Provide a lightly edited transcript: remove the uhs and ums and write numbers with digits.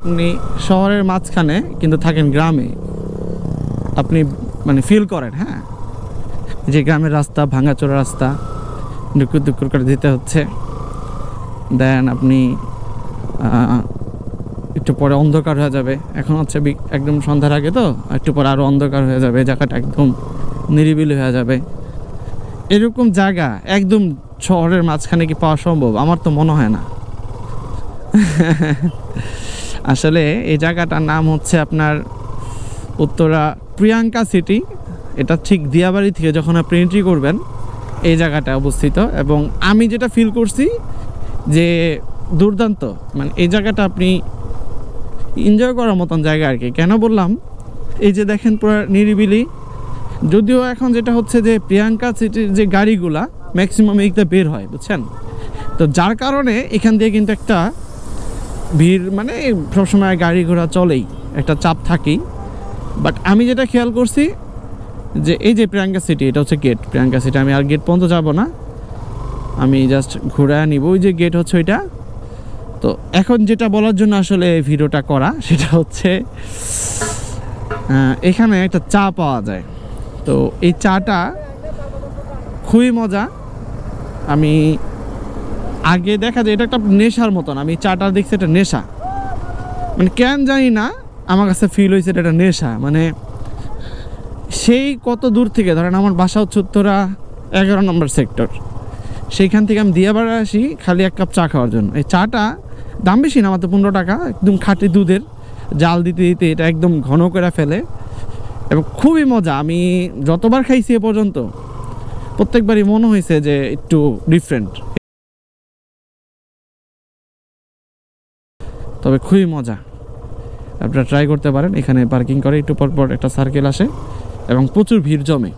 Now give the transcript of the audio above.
আপনি শহরের মাঝখানে কিন্তু থাকেন গ্রামে, আপনি মানে ফিল করেন, হ্যাঁ, যে গ্রামের রাস্তা ভাঙাচোরা রাস্তা, দুকুর দুকুর করে যেতে হচ্ছে। দেন আপনি একটু পরে অন্ধকার হয়ে যাবে, এখন হচ্ছে একদম সন্ধ্যার আগে, তো একটু পরে আরও অন্ধকার হয়ে যাবে, জায়গাটা একদম নিরিবিলি হয়ে যাবে। এরকম জায়গা একদম শহরের মাঝখানে কি পাওয়া সম্ভব? আমার তো মনে হয় না। আসলে এই জায়গাটার নাম হচ্ছে আপনার উত্তরা প্রিয়াঙ্কা সিটি। এটা ঠিক দিয়াবাড়ি থেকে যখন আপনি এন্ট্রি করবেন এই জায়গাটা অবস্থিত। এবং আমি যেটা ফিল করছি যে দুর্দান্ত, মানে এই জায়গাটা আপনি এনজয় করার মতন জায়গা আর কি। কেন বললাম, এই যে দেখেন পুরো নিরিবিলি। যদিও এখন যেটা হচ্ছে যে প্রিয়াঙ্কা সিটির যে গাড়িগুলা ম্যাক্সিমাম এইটা বের হয়, বুঝছেন, তো যার কারণে এখান দিয়ে কিন্তু একটা ভিড়, মানে সবসময় গাড়ি ঘোড়া চলেই, একটা চাপ থাকেই। বাট আমি যেটা খেয়াল করছি যে এই যে প্রিয়াঙ্কা সিটি, এটা হচ্ছে গেট প্রিয়াঙ্কা সিটি। আমি আর গেট পর্যন্ত যাব না, আমি জাস্ট ঘুরে নিব। ওই যে গেট হচ্ছে ওইটা। তো এখন যেটা বলার জন্য আসলে ভিডিওটা করা, সেটা হচ্ছে এখানে একটা চা পাওয়া যায়। তো এই চাটা খুবই মজা। আমি আগে দেখা যায় এটা একটা নেশার মতন, আমি চাটা দেখছি এটা নেশা, মানে কেন জানি না আমার কাছে ফিল হয়েছে এটা একটা নেশা। মানে সেই কত দূর থেকে, ধরেন আমার বাসা হচ্ছে উত্তরা 11 নম্বর সেক্টর, সেইখান থেকে আমি দিয়াবাড়ি আসি খালি এক কাপ চা খাওয়ার জন্য। এই চাটা দাম বেশি না, মাত্র 15 টাকা, একদম খাঁটি দুধের, জাল দিতে দিতে এটা একদম ঘন করে ফেলে এবং খুবই মজা। আমি যতবার খাইছি এ পর্যন্ত প্রত্যেকবারই মনে হয়েছে যে একটু ডিফারেন্ট, তবে খুবই মজা। আপনারা ট্রাই করতে পারেন। এখানে পার্কিং করে একটু পর পর একটা সার্কেল আসে এবং প্রচুর ভিড় জমে।